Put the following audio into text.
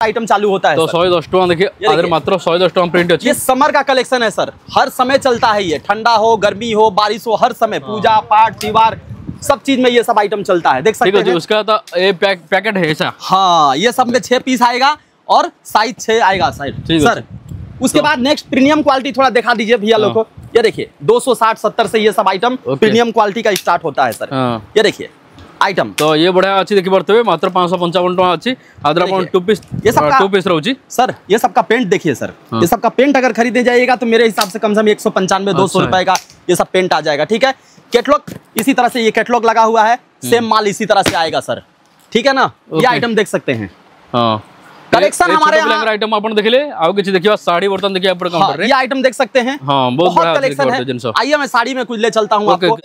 Item चालू होता है। तो 110 टका देखिए आधर मात्र 110 टका प्रिंट अच्छी। ये समर का कलेक्शन है सर, हर समय चलता है ये, ठंडा हो गर्मी हो बारिश हो हर समय, पूजा पाठ त्योहार सब चीज में ये सब आइटम चलता है, देख सकते हैं। उसका तो ये पैकेट है ऐसा। हाँ ये सब में 6 पीस आएगा और साइज 6 आएगा सर। उसके बाद नेक्स्ट प्रीमियम क्वालिटी थोड़ा दिखा दीजिए भैया लोग को। ये देखिए 260-70 से ये सब आइटम प्रीमियम क्वालिटी का स्टार्ट होता है सर। ये देखिए आइटम तो ये बढ़िया अच्छी देखि बरतबे मात्र 555 टका अच्छी आदर अपन 2 पीस, ये सब का 2 पीस रहउची सर। ये सब का पेंट देखिए सर, ये सब का पेंट अगर खरीदे जाइएगा तो मेरे हिसाब से कम से कम 195-200 रुपए का ये सब पेंट आ जाएगा, ठीक है। कैटलॉग इसी तरह से, ये कैटलॉग लगा हुआ है, सेम माल इसी तरह से आएगा सर, ठीक है ना। ये आइटम देख सकते हैं। हाँ कलेक्शन हमारे यहाँ आइटम अपन देख ले आउ किछ देखिए साड़ी बर्तन देखिए ऊपर काउंटर रे। ये आइटम देख सकते हैं। हां बहुत बड़ा कलेक्शन है। आइए मैं साड़ी में कुछ ले चलता हूं आपको।